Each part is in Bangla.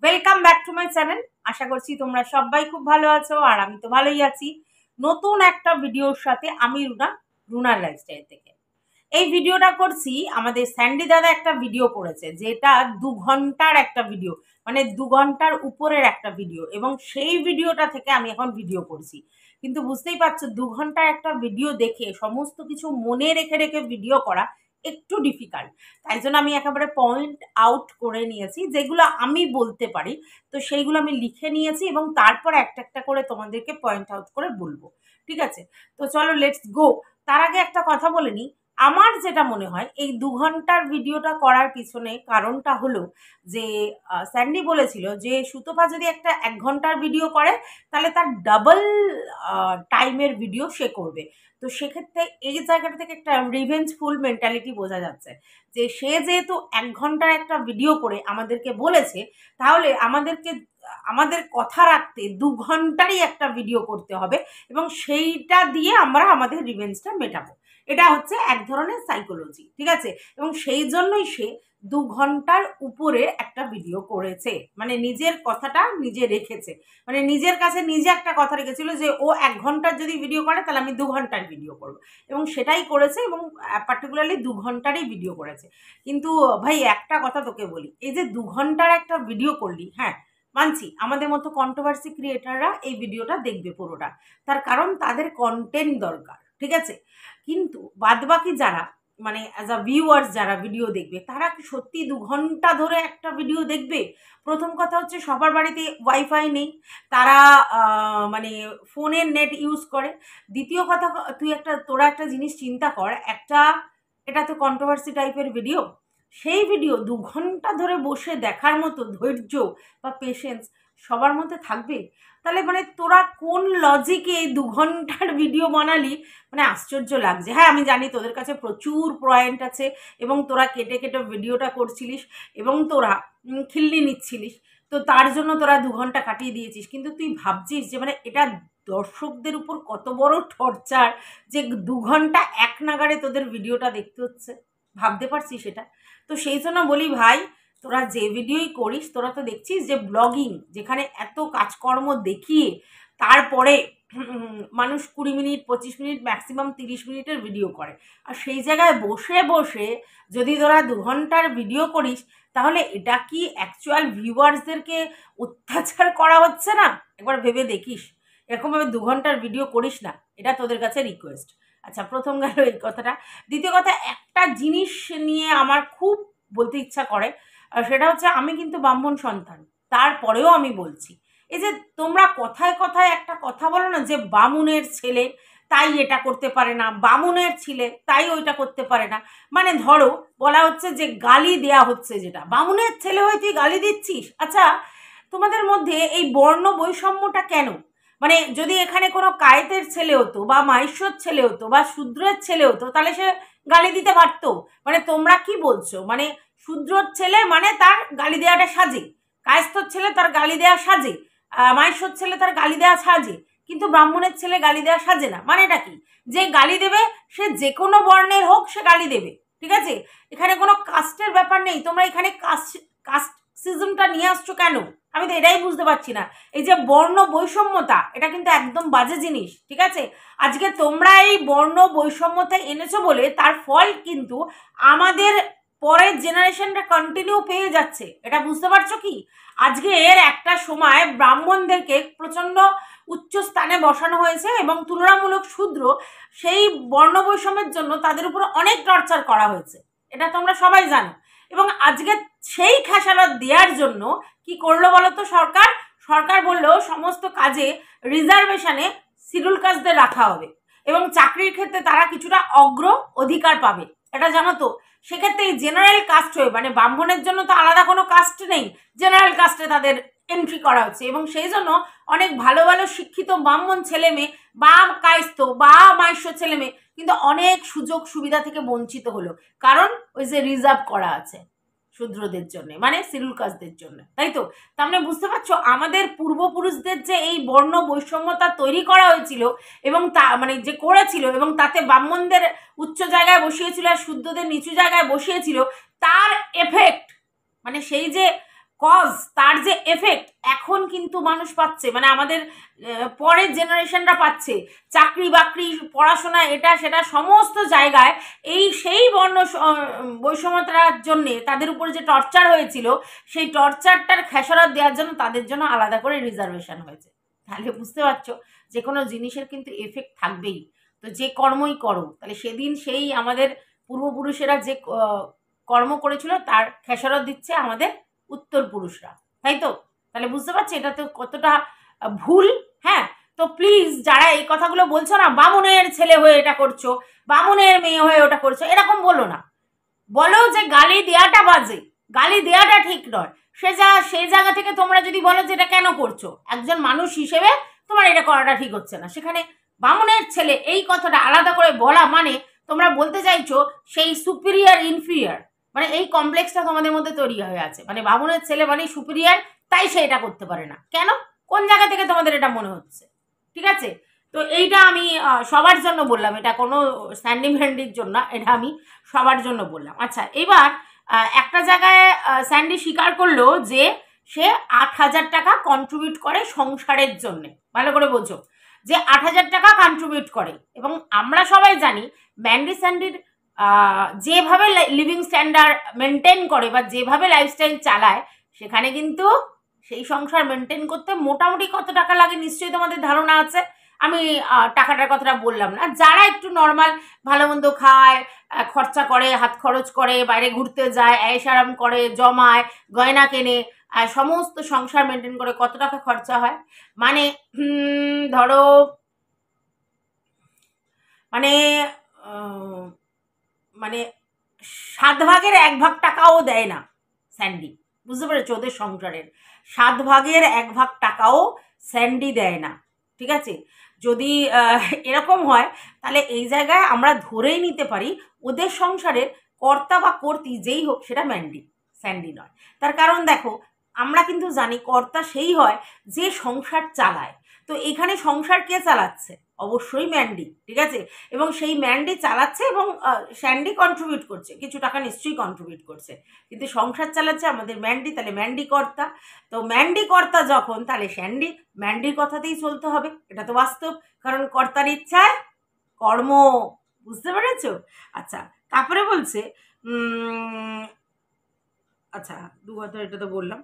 Welcome back to my channel. আশা করছি তোমরা সবাই খুব ভালো আছো আর আমি তো ভালোই আছি। নতুন একটা ভিডিওর সাথে আমি রুনার লাইফস্টাইল থেকে এই ভিডিওটা করছি। আমাদের স্যান্ডি দাদা একটা ভিডিও করেছে, যেটা 2 ঘন্টার একটা ভিডিও, মানে 2 ঘন্টার উপরের একটা ভিডিও, এবং সেই ভিডিওটা থেকে আমি এখন ভিডিও করছি। কিন্তু বুঝতেই পারছো, 2 ঘন্টার একটা ভিডিও দেখে সমস্ত কিছু মনে রেখে রেখে ভিডিও করা একটু ডিফিকাল্ট। তাই জন্য আমি একেবারে পয়েন্ট আউট করে নিয়েছি, যেগুলো আমি বলতে পারি। তো সেইগুলো আমি লিখে নিয়েছি এবং তারপর একটা একটা করে তোমাদেরকে পয়েন্ট আউট করে বলবো। ঠিক আছে, তো চলো লেটস গো। তার আগে একটা কথা বলে নিই। আমার যেটা মনে হয় এই 2 ঘন্টার ভিডিওটা করার পিছনে কারণটা হলো যে স্যান্ডি বলেছিল যে সুতপা যদি একটা 1 ঘন্টার ভিডিও করে তাহলে তার ডাবল টাইমের ভিডিও সে করবে। তো সেক্ষেত্রে এই জায়গাটা থেকে একটা রিভেঞ্জফুল মেন্টালিটি বোঝা যাচ্ছে যে সে যেহেতু 1 ঘন্টার একটা ভিডিও করে আমাদেরকে বলেছে, তাহলে আমাদের কথা রাখতে 2 ঘন্টারই একটা ভিডিও করতে হবে এবং সেইটা দিয়ে আমরা আমাদের রিভেঞ্জটা মেটাবো। এটা হচ্ছে এক ধরনের সাইকোলজি, ঠিক আছে। এবং সেই জন্যই সে 2 ঘন্টার উপরে একটা ভিডিও করেছে, মানে নিজের কথাটা নিজে রেখেছে, মানে নিজের কাছে নিজে একটা কথা রেখেছিল যে ও 1 ঘন্টার যদি ভিডিও করে তাহলে আমি 2 ঘন্টার ভিডিও করবো, এবং সেটাই করেছে এবং পার্টিকুলারলি 2 ঘন্টারই ভিডিও করেছে। কিন্তু ভাই একটা কথা তোকে বলি, এই যে 2 ঘন্টার একটা ভিডিও করলি, হ্যাঁ মানছি আমাদের মতো কন্ট্রোভার্সি ক্রিয়েটাররা এই ভিডিওটা দেখবে পুরোটা, তার কারণ তাদের কন্টেন্ট দরকার, ঠিক আছে। কিন্তু বাদবাকি যারা, মানে অ্যাজ আ ভিউয়ার্স যারা ভিডিও দেখবে, তারা কি সত্যি 2 ঘন্টা ধরে একটা ভিডিও দেখবে? প্রথম কথা হচ্ছে সবার বাড়িতে ওয়াইফাই নেই, তারা মানে ফোনের নেট ইউজ করে। দ্বিতীয় কথা, তোরা একটা জিনিস চিন্তা কর, এটা তো কন্ট্রোভার্সি টাইপের ভিডিও, সেই ভিডিও 2 ঘন্টা ধরে বসে দেখার মতো ধৈর্য বা পেশেন্স সবার মধ্যে থাকবে? তাহলে মানে তোরা কোন লজিকে এই 2 ঘন্টার ভিডিও বানালি? মানে আশ্চর্য লাগছে। হ্যাঁ আমি জানি তোদের কাছে প্রচুর পয়েন্ট আছে এবং তোরা কেটে কেটে ভিডিওটা করছিলিস এবং তোরা খিল্লি নিচ্ছিলিস, তো তার জন্য তোরা 2 ঘন্টা কাটিয়ে দিয়েছিস। কিন্তু তুই ভাবছিস যে মানে এটা দর্শকদের উপর কত বড় টর্চার, যে 2 ঘন্টা এক নাগাড়ে তোদের ভিডিওটা দেখতে হচ্ছে? ভাবতে পারছিস সেটা? তো সেই জন্য বলি ভাই, তোরা যে ভিডিওই করিস, তোরা তো দেখছিস যে ব্লগিং, যেখানে এত কাজকর্ম দেখিয়ে তারপরে মানুষ 20 মিনিট 25 মিনিট ম্যাক্সিমাম 30 মিনিটের ভিডিও করে, আর সেই জায়গায় বসে বসে যদি তোরা 2 ঘন্টার ভিডিও করিস, তাহলে এটা কি অ্যাকচুয়াল ভিউয়ার্সদেরকে অত্যাচার করা হচ্ছে না? একবার ভেবে দেখিস। এরকমভাবে 2 ঘন্টার ভিডিও করিস না, এটা তোদের কাছে রিকোয়েস্ট। আচ্ছা, প্রথম গেল এই কথাটা। দ্বিতীয় কথা, একটা জিনিস নিয়ে আমার খুব বলতে ইচ্ছা করে, সেটা হচ্ছে আমি কিন্তু ব্রাহ্মণ সন্তান, তারপরেও আমি বলছি, এই যে তোমরা কথায় কথায় একটা কথা বলো না, যে বামুনের ছেলে তাই এটা করতে পারে না, বামুনের ছেলে তাই ওইটা করতে পারে না। মানে ধরো বলা হচ্ছে যে গালি দেয়া হচ্ছে, যেটা বামুনের ছেলে হয়ে তুই গালি দিচ্ছিস। আচ্ছা, তোমাদের মধ্যে এই বর্ণ বৈষম্যটা কেন? মানে যদি এখানে কোনো কায়েতের ছেলে হতো বা মাইশ্বর ছেলে হতো বা শূদ্রের ছেলে হতো, তাহলে সে গালি দিতে পারতো? মানে তোমরা কি বলছো, মানে শূদ্রর ছেলে মানে তার গালি দেওয়াটা সাজে, কায়স্থর ছেলে তার গালি দেওয়া সাজে, মাইশ্বর ছেলে তার গালি দেওয়া সাজে, কিন্তু ব্রাহ্মণের ছেলে গালি দেওয়া সাজে না? মানে এটা কি? যে গালি দেবে সে যে কোনো বর্ণের হোক, সে গালি দেবে, ঠিক আছে। এখানে কোনো কাস্টের ব্যাপার নেই। তোমরা এখানে কাস্টিজমটা নিয়ে আসছো কেন? আমি তো এটাই বুঝতে পারছি না। এই যে বর্ণ বৈষম্যতা, এটা কিন্তু একদম বাজে জিনিস, ঠিক আছে। আজকে তোমরা এই বর্ণ বৈষম্যতা এনেছো বলে তার ফল কিন্তু আমাদের পরের জেনারেশনটা কন্টিনিউ পেয়ে যাচ্ছে। এটা বুঝতে পারছো কি? আজকে এর একটা সময় ব্রাহ্মণদেরকে প্রচন্ড উচ্চ স্থানে বসানো হয়েছে এবং তুলনামূলক শূদ্র, সেই বর্ণ বৈষম্যের জন্য তাদের উপর অনেক টর্চার করা হয়েছে, এটা তোমরা সবাই জানো। এবং আজকে সেই খেসারত দেওয়ার জন্য কি করলো বলো তো সরকার? সরকার বললো সমস্ত কাজে রিজার্ভেশনে শিডিউল কাস্টদের রাখা হবে এবং চাকরির ক্ষেত্রে তারা কিছুটা অগ্র অধিকার পাবে, এটা জানো তো। সেক্ষেত্রে এই জেনারেল কাস্ট হয়ে, মানে ব্রাহ্মণের জন্য তো আলাদা কোনো কাস্ট নেই, জেনারেল কাস্টে তাদের এন্ট্রি করা হচ্ছে, এবং সেই জন্য অনেক ভালো ভালো শিক্ষিত ব্রাহ্মণ ছেলে মেয়ে বা কায়স্থ বা মাইশ্য ছেলে মেয়ে কিন্তু অনেক সুযোগ সুবিধা থেকে বঞ্চিত হলো, কারণ ওই যে রিজার্ভ করা আছে শূদ্রদের জন্য, মানে শিডিউল কাস্টদের জন্য, তাই তো। তার মানে বুঝতে পারছো, আমাদের পূর্বপুরুষদের যে এই বর্ণ বৈষম্যতা তৈরি করা হয়েছিল এবং তা মানে যে করেছিল, এবং তাতে ব্রাহ্মণদের উচ্চ জায়গায় বসিয়েছিল আর শুদ্ধদের নিচু জায়গায় বসিয়েছিল, তার এফেক্ট, মানে সেই যে কজ তার যে এফেক্ট এখন কিন্তু মানুষ পাচ্ছে, মানে আমাদের পরের জেনারেশনরা পাচ্ছে। চাকরি বাকরি পড়াশোনা এটা সেটা সমস্ত জায়গায় এই সেই বর্ণ বৈষম্যতার জন্যে তাদের উপর যে টর্চার হয়েছিল সেই টর্চারটার খেসারত দেওয়ার জন্য তাদের জন্য আলাদা করে রিজার্ভেশন হয়েছে। তাহলে বুঝতে পারছো যে কোনো জিনিসের কিন্তু এফেক্ট থাকবেই। তো যে কর্মই করো, তাহলে সেদিন সেই আমাদের পূর্বপুরুষেরা যে কর্ম করেছিল তার খেসারত দিচ্ছে আমাদের উত্তর পুরুষরা, তাই তো? তাহলে বুঝতে পারছি এটা তো কতটা ভুল। হ্যাঁ, তো প্লিজ যারা এই কথাগুলো বলছো না, বামুনের ছেলে হয়ে এটা করছো, বামুনের মেয়ে হয়ে ওটা করছো, এরকম বলো না। বলো যে গালি দেওয়াটা বাজে, গালি দেওয়াটা ঠিক নয়। সেই জায়গা থেকে তোমরা যদি বলো যে এটা কেন করছো, একজন মানুষ হিসেবে তোমার এটা করাটা ঠিক হচ্ছে না, সেখানে বামুনের ছেলে এই কথাটা আলাদা করে বলা মানে তোমরা বলতে চাইছো সেই সুপিরিয়ার ইনফিরিয়ার, মানে এই কমপ্লেক্সটা তোমাদের মধ্যে তৈরি হয়ে আছে, মানে বামুনের ছেলে মানে সুপিরিয়ার, তাই সে এটা করতে পারে না। কেন, কোন জায়গা থেকে তোমাদের এটা মনে হচ্ছে? ঠিক আছে, তো এইটা আমি সবার জন্য বললাম, এটা কোনো স্যান্ডি ভ্যান্ডির জন্য, এটা আমি সবার জন্য বললাম। আচ্ছা, এবার একটা জায়গায় স্যান্ডি স্বীকার করলো যে সে 8,000 টাকা কন্ট্রিবিউট করে সংসারের জন্যে। ভালো করে বোঝো যে 8,000 টাকা কন্ট্রিবিউট করে, এবং আমরা সবাই জানি ম্যান্ডি স্যান্ডির যেভাবে লিভিং স্ট্যান্ডার্ড মেনটেন করে বা যেভাবে লাইফস্টাইল চালায়, সেখানে কিন্তু সেই সংসার মেনটেন করতে মোটামুটি কত টাকা লাগে নিশ্চয়ই তোমাদের ধারণা আছে। আমি টাকাটার কথাটা বললাম না, যারা একটু নর্মাল ভালো মন্দ খায়, খরচা করে, হাত খরচ করে, বাইরে ঘুরতে যায়, ऐश आराम করে, জমায়, গয়না কেনে, সমস্ত সংসার মেনটেন করে, কত টাকা খরচা হয়? মানে ধরো মানে মানে 7 ভাগের 1 ভাগ টাকাও দেয় না স্যান্ডি, বুঝতে পেরেছো? ওদের সংসারের 7 ভাগের 1 ভাগ টাকাও স্যান্ডি দেয় না। ঠিক আছে, যদি এরকম হয় তাহলে এই জায়গায় আমরা ধরেই নিতে পারি ওদের সংসারের কর্তা বা কর্ত্রী যেই হোক সেটা স্যান্ডি নয়। তার কারণ দেখো, আমরা কিন্তু জানি কর্তা সেই হয় যে সংসার চালায়। তো এখানে সংসার কে চালাচ্ছে? অবশ্যই ম্যান্ডি। ঠিক আছে, এবং সেই ম্যান্ডি চালাচ্ছে এবং স্যান্ডি কন্ট্রিবিউট করছে, কিছু টাকা নিশ্চয়ই কন্ট্রিবিউট করছে, কিন্তু সংসার চালাচ্ছে আমাদের ম্যান্ডি, তাহলে ম্যান্ডি কর্তা। তো ম্যান্ডি কর্তা যখন, তাহলে ম্যান্ডির কথাতেই চলতে হবে, এটা তো বাস্তব, কারণ কর্তার ইচ্ছায় কর্ম। বুঝতে পেরেছো? আচ্ছা, তারপরে বলছে আচ্ছা দু কথা এটা তো বললাম।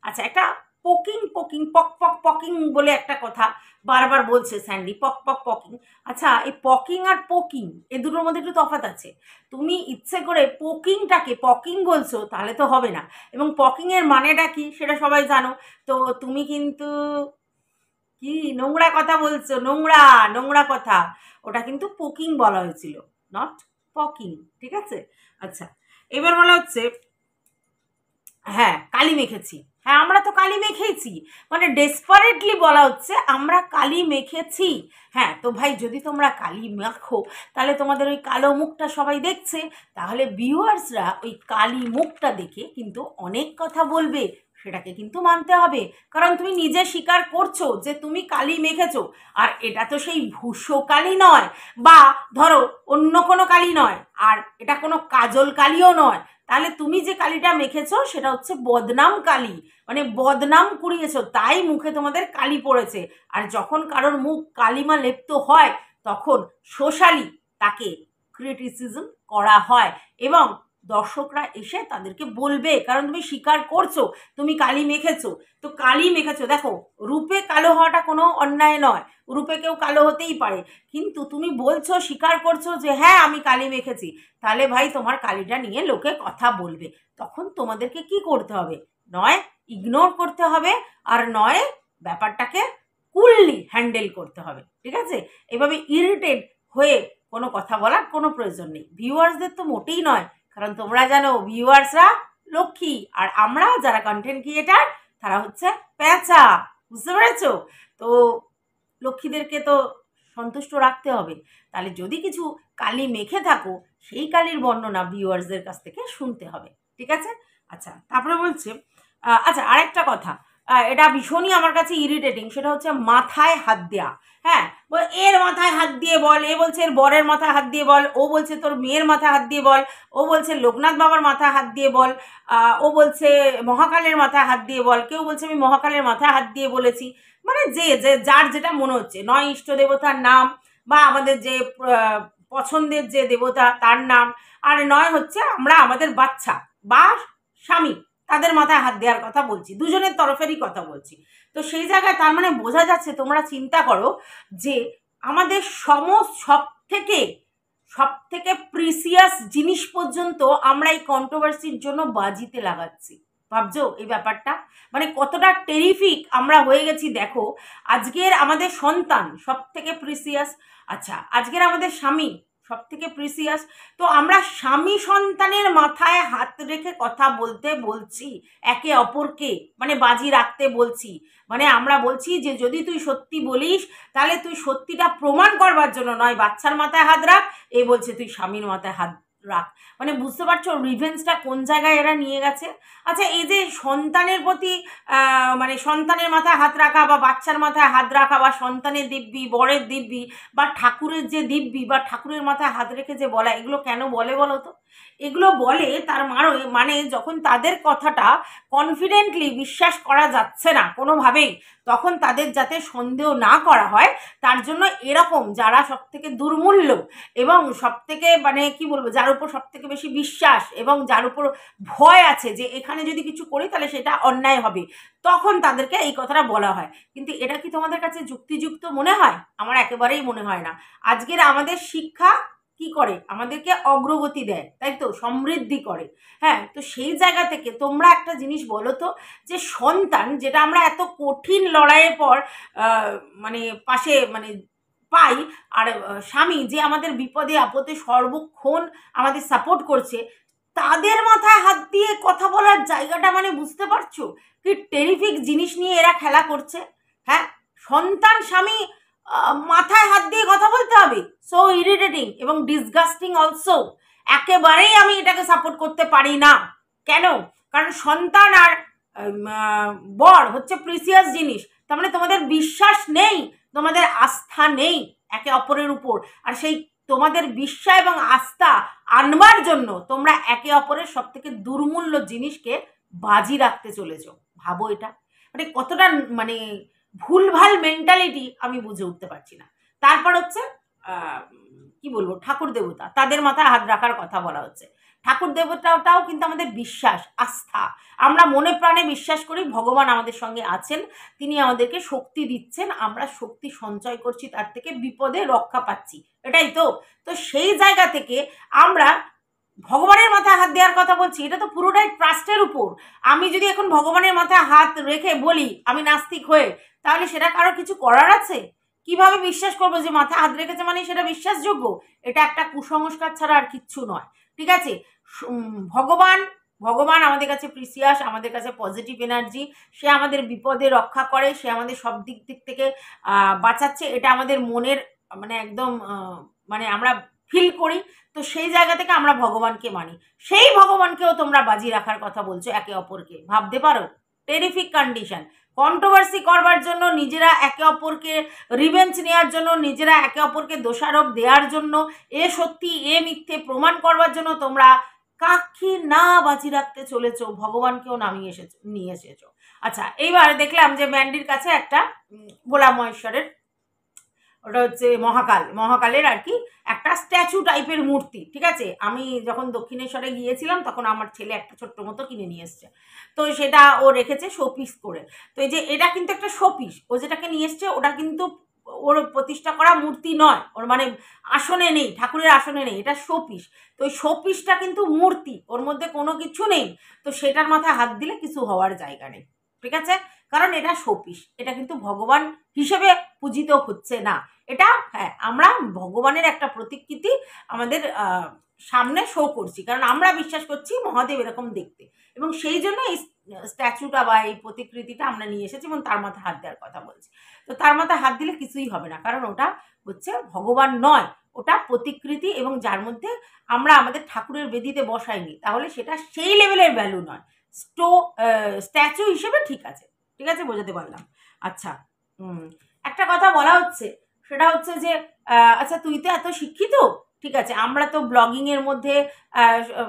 আচ্ছা, একটা পকিং পকিং পক পক পকিং বলে একটা কথা বারবার বলছে স্যান্ডি, পক পক পকিং। আচ্ছা, এই পকিং আর পোকিং এই দুটোর মধ্যে একটু তফাৎ আছে। তুমি ইচ্ছে করে পোকিংটাকে পকিং বলছো তাহলে তো হবে না, এবং পকিংয়ের মানেটা কি সেটা সবাই জানো। তো তুমি কিন্তু কি নোংরা কথা বলছো, নোংরা নোংরা কথা, ওটা কিন্তু পোকিং বলা হয়েছিল, নট পকিং। ঠিক আছে, আচ্ছা, এবার বলা হচ্ছে হ্যাঁ কালি মেখেছি। হ্যাঁ, আমরা তো কালি মেখেছি, মানে ডেসপারেটলি বলা হচ্ছে আমরা কালি মেখেছি। হ্যাঁ, তো ভাই যদি তোমরা কালি মাখো তাহলে তোমাদের ওই কালো মুখটা সবাই দেখছে, তাহলে ভিউয়ার্সরা ওই কালি মুখটা দেখে কিন্তু অনেক কথা বলবে, সেটাকে কিন্তু মানতে হবে। কারণ তুমি নিজে স্বীকার করছো যে তুমি কালি মেখেছো, আর এটা তো সেই ভূষো কালি নয়, বা ধরো অন্য কোনো কালি নয়, আর এটা কোনো কাজল কালিও নয়। তাহলে তুমি যে কালিটা মেখেছো সেটা হচ্ছে বদনাম কালি, মানে বদনাম কুড়িয়েছো, তাই মুখে তোমাদের কালি পড়েছে। আর যখন কারোর মুখ কালিমা লেপ্ত হয় তখন সোশ্যালি তাকে ক্রিটিসিজম করা হয়, এবং দর্শকরা এসে তাদেরকে বলবে, কারণ তুমি স্বীকার করছো তুমি কালি মেখেছো। তো কালি মেখেছো, দেখো রূপে কালো হওয়াটা কোনো অন্যায় নয়, রূপে কেউ কালো হতেই পারে, কিন্তু তুমি বলছো, স্বীকার করছো যে হ্যাঁ আমি কালি মেখেছি, তাহলে ভাই তোমার কালিটা নিয়ে লোকে কথা বলবে। তখন তোমাদেরকে কি করতে হবে? নয় ইগনোর করতে হবে, আর নয় ব্যাপারটাকে কুললি হ্যান্ডেল করতে হবে। ঠিক আছে, এভাবে ইরিটেট হয়ে কোনো কথা বলার কোনো প্রয়োজন নেই। ভিউয়ার্সদের তো মোটেই নয়, কারণ তোমরা জানো ভিউয়ার্সরা লক্ষ্মী, আর আমরা যারা কন্টেন্ট ক্রিয়েটার তারা হচ্ছে পেঁচা। বুঝতে পেরেছো? তো লক্ষ্মীদেরকে তো সন্তুষ্ট রাখতে হবে, তাহলে যদি কিছু কালি মেখে থাকো সেই কালির বর্ণনা ভিউয়ার্সদের কাছ থেকে শুনতে হবে। ঠিক আছে, আচ্ছা, তারপরে বলছে আচ্ছা আরেকটা কথা, এটা ভীষণই আমার কাছে ইরিটেটিং, সেটা হচ্ছে মাথায় হাত দেওয়া। হ্যাঁ, এর মাথায় হাত দিয়ে বল, এ বলছে এর বরের মাথায় হাত দিয়ে বল, ও বলছে তোর মেয়ের মাথায় হাত দিয়ে বল, ও বলছে লোকনাথ বাবার মাথায় হাত দিয়ে বল, ও বলছে মহাকালের মাথায় হাত দিয়ে বল, কেউ বলছে আমি মহাকালের মাথায় হাত দিয়ে বলেছি। মানে যে যে যার যেটা মনে হচ্ছে, নয় ইষ্ট দেবতার নাম বা আমাদের যে পছন্দের যে দেবতা তার নাম, আর নয় হচ্ছে আমরা আমাদের বাচ্চা বা স্বামী তাদের মাথায় হাত দেওয়ার কথা বলছি, দুজনের তরফেরই কথা বলছি। তো সেই জায়গায় তার মানে বোঝা যাচ্ছে, তোমরা চিন্তা করো যে আমাদের সব থেকে প্রিসিয়াস জিনিস পর্যন্ত আমরা এই কন্ট্রোভার্সির জন্য বাজিতে লাগাচ্ছি। ভাবছো এই ব্যাপারটা, মানে কতটা টেরিফিক আমরা হয়ে গেছি। দেখো, আজকের আমাদের সন্তান সব থেকে প্রিসিয়াস, আচ্ছা আজকের আমাদের স্বামী সব থেকে প্রিসিয়াস, তো আমরা স্বামী সন্তানের মাথায় হাত রেখে কথা বলতে বলছি একে অপরকে, মানে বাজি রাখতে বলছি। মানে আমরা বলছি যে যদি তুই সত্যি বলিস তাহলে তুই সত্যিটা প্রমাণ করবার জন্য নয় বাচ্চার মাথায় হাত রাখ, এ বলছে তুই স্বামীর মাথায় হাত রাখ। মানে বুঝতে পারছো রিভেঞ্জটা কোন জায়গায় এরা নিয়ে গেছে। আচ্ছা, এই যে সন্তানের প্রতি মানে সন্তানের মাথায় হাত রাখা বা বাচ্চার মাথায় হাত রাখা বা সন্তানের দিব্যি, বরের দিব্যি বা ঠাকুরের যে দিব্যি বা ঠাকুরের মাথায় হাত রেখে যে বলা, এগুলো কেন বলে বলো তো? এগুলো বলে তার মানে যখন তাদের কথাটা কনফিডেন্টলি বিশ্বাস করা যাচ্ছে না কোনোভাবেই, তখন তাদের যাতে সন্দেহ না করা হয় তার জন্য এরকম যারা সব থেকে দুর্মূল্য এবং সব থেকে মানে কি বলবো, যার উপর সব থেকে বেশি বিশ্বাস এবং যার উপর ভয় আছে যে এখানে যদি কিছু করি তাহলে সেটা অন্যায় হবে, তখন তাদেরকে এই কথাটা বলা হয়। কিন্তু এটা কি তোমাদের কাছে যুক্তিযুক্ত মনে হয়? আমার একেবারেই মনে হয় না। আজকের আমাদের শিক্ষা কি করে, আমাদেরকে অগ্রগতি দেয়, তাই তো, সমৃদ্ধি করে। হ্যাঁ, তো সেই জায়গা থেকে তোমরা একটা জিনিস বলো তো, যে সন্তান যেটা আমরা এত কঠিন লড়াইয়ের পর মানে পাশে মানে পাই, আর স্বামী যে আমাদের বিপদে আপদে সর্বক্ষণ আমাদের সাপোর্ট করছে, তাদের মাথায় হাত দিয়ে কথা বলার জায়গাটা মানে বুঝতে পারছো কি টেরিফিক জিনিস নিয়ে এরা খেলা করছে। হ্যাঁ, সন্তান স্বামী মাথায় হাত দিয়ে কথা বলতে হবে, সো ইরিটেটিং এবং ডিসগাস্টিং অলসো। একেবারেই আমি এটাকে সাপোর্ট করতে পারি না। কেন? কারণ সন্তান আর বর হচ্ছে প্রিসিয়াস জিনিস, তার মানে তোমাদের বিশ্বাস নেই, তোমাদের আস্থা নেই একে অপরের উপর, আর সেই তোমাদের বিশ্বাস এবং আস্থা আনবার জন্য তোমরা একে অপরের সব থেকে দুর্মূল্য জিনিসকে বাজি রাখতে চলেছো। ভাবো এটা মানে কতটা মানে ভুলভাল মেন্টালিটি, আমি বুঝে উঠতে পারছি না। তারপর হচ্ছে কি বলবো, ঠাকুর দেবতা তাদের মাথায় হাত রাখার কথা বলা হচ্ছে। ঠাকুর দেবতাটাও কিন্তু আমাদের বিশ্বাস, আস্থা। আমরা মনে প্রাণে বিশ্বাস করি ভগবান আমাদের সঙ্গে আছেন, তিনি আমাদেরকে শক্তি দিচ্ছেন, আমরা শক্তি সঞ্চয় করছি, তার থেকে বিপদে রক্ষা পাচ্ছি, এটাই তো। তো সেই জায়গা থেকে আমরা ভগবানের মাথায় হাত দেওয়ার কথা বলছি, এটা তো পুরোটাই ট্রাস্টের উপর। আমি যদি এখন ভগবানের মাথায় হাত রেখে বলি আমি নাস্তিক হয়ে, তাহলে সেটা কারো কিছু করার আছে? কিভাবে বিশ্বাস করবো যে মাথায় হাত রেখেছে মানে সেটা বিশ্বাসযোগ্য? এটা একটা কুসংস্কার ছাড়া আর কিচ্ছু নয়। ঠিক আছে, ভগবান ভগবান আমাদের কাছে প্রিসিয়াস, আমাদের কাছে পজিটিভ এনার্জি, সে আমাদের বিপদে রক্ষা করে, সে আমাদের সব দিক থেকে বাঁচাচ্ছে, এটা আমাদের মনের মানে একদম মানে আমরা ফিল করি। তো সেই জায়গা থেকে আমরা ভগবানকে মানি, সেই ভগবানকেও তোমরা বাজি রাখার কথা বলছো একে অপরকে। ভাবতে পারো, টেরিফিক কন্ডিশন। কন্ট্রোভার্সি করবার জন্য, নিজেরা একে অপরকে রিভেঞ্জ নেওয়ার জন্য, নিজেরা একে অপরকে দোষারোপ দেওয়ার জন্য, এ সত্যি এ মিথ্যে প্রমাণ করবার জন্য তোমরা কাকে না বাজি রাখতে চলেছো, ভগবানকেও নামিয়ে নিয়ে এসেছো। আচ্ছা, এইবার দেখলাম যে ম্যান্ডির কাছে একটা ভোলা মহেশ্বরের, ওটা হচ্ছে মহাকালের আর কি একটা স্ট্যাচু টাইপের মূর্তি। ঠিক আছে, আমি যখন দক্ষিণেশ্বরে গিয়েছিলাম তখন আমার ছেলে একটা ছোট্ট মতো কিনে নিয়ে এসছে, তো সেটা ও রেখেছে শোপিস করে। তো এই যে এটা কিন্তু একটা শোপিস, ও যেটাকে নিয়ে এসছে ওটা কিন্তু ওর প্রতিষ্ঠা করা মূর্তি নয়, ওর মানে আসনে নেই, ঠাকুরের আসনে নেই, এটা শোপিস। তো ওই শোপিসটা কিন্তু মূর্তি, ওর মধ্যে কোনো কিছু নেই, তো সেটার মাথায় হাত দিলে কিছু হওয়ার জায়গা নেই। ঠিক আছে, কারণ এটা শোপিস, এটা কিন্তু ভগবান হিসেবে পূজিত হচ্ছে না। এটা হ্যাঁ, আমরা ভগবানের একটা প্রতিকৃতি আমাদের সামনে শো করছি, কারণ আমরা বিশ্বাস করছি মহাদেব এরকম দেখতে, এবং সেই জন্য এই স্ট্যাচুটা বা এই প্রতিকৃতিটা আমরা নিয়ে এসেছি এবং তার মাথায় হাত দেওয়ার কথা বলছি। তো তার মাথায় হাত দিলে কিছুই হবে না, কারণ ওটা হচ্ছে ভগবান নয়, ওটা প্রতিকৃতি, এবং যার মধ্যে আমরা আমাদের ঠাকুরের বেদিতে বসাইনি, তাহলে সেটা সেই লেভেলের ভ্যালু নয়। স্ট্যাচু হিসেবে ঠিক আছে, ঠিক আছে, বোঝাতে পারলাম। আচ্ছা, একটা কথা বলা হচ্ছে, সেটা হচ্ছে যে আচ্ছা তুই তো এত শিক্ষিত, ঠিক আছে, আমরা তো ব্লগিং এর মধ্যে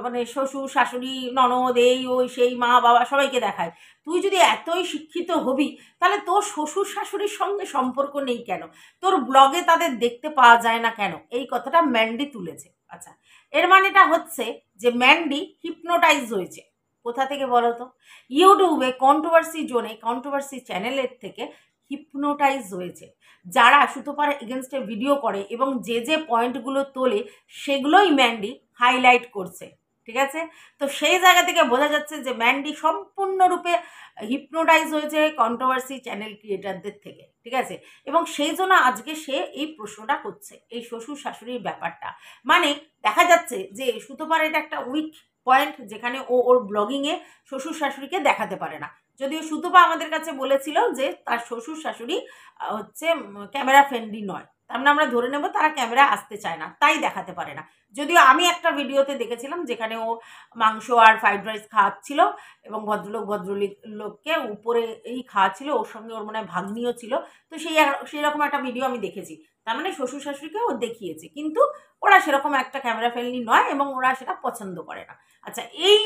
মানে শ্বশুর শাশুড়ি ননদ এই ওই সেই মা বাবা সবাইকে দেখায়, তুই যদি এতই শিক্ষিত হবি তাহলে তোর শ্বশুর শাশুড়ির সঙ্গে সম্পর্ক নেই কেন, তোর ব্লগে তাদের দেখতে পাওয়া যায় না কেন, এই কথাটা ম্যান্ডি তুলেছে। আচ্ছা, এর মানেটা হচ্ছে যে ম্যান্ডি হিপনোটাইজ হয়েছে। কোথা থেকে বলো তো? ইউটিউবে কন্ট্রোভার্সি জোনে, কন্ট্রোভার্সি চ্যানেলের থেকে হিপনোটাইজ হয়েছে। যারা সুতোপার এগেনস্টে ভিডিও করে এবং যে যে পয়েন্টগুলো তোলে সেগুলোই ম্যান্ডি হাইলাইট করছে, ঠিক আছে। তো সেই জায়গা থেকে বোঝা যাচ্ছে যে ম্যান্ডি সম্পূর্ণরূপে হিপনোটাইজ হয়েছে কন্ট্রোভার্সি চ্যানেল ক্রিয়েটারদের থেকে, ঠিক আছে। এবং সেই জন্য আজকে সে এই প্রশ্নটা করছে, এই শ্বশুর শাশুড়ির ব্যাপারটা। মানে দেখা যাচ্ছে যে সুতোপার এটা একটা উইক পয়েন্ট, যেখানে ও ওর ব্লগিংয়ে শ্বশুর শাশুড়িকে দেখাতে পারে না। যদিও সুতপা আমাদের কাছে বলেছিল যে তার শ্বশুর শাশুড়ি হচ্ছে ক্যামেরা ফ্রেন্ডলি নয়, তার মানে আমরা ধরে নেব তারা ক্যামেরা আসতে চায় না, তাই দেখাতে পারে না। যদিও আমি একটা ভিডিওতে দেখেছিলাম যেখানে ও মাংস আর ফ্রাইড রাইস খাওয়াচ্ছিল এবং ভদ্রলোককে উপরে এই খাওয়াচ্ছিল, ওর সঙ্গে ওর মনে হয় ভাগ্নিও ছিল। তো সেই রকম একটা ভিডিও আমি দেখেছি, তার মানে শ্বশুর শাশুড়িকে ও দেখিয়েছে, কিন্তু ওরা সেরকম একটা ক্যামেরা ফ্রেন্ডলি নয় এবং ওরা সেটা পছন্দ করে না। আচ্ছা, এই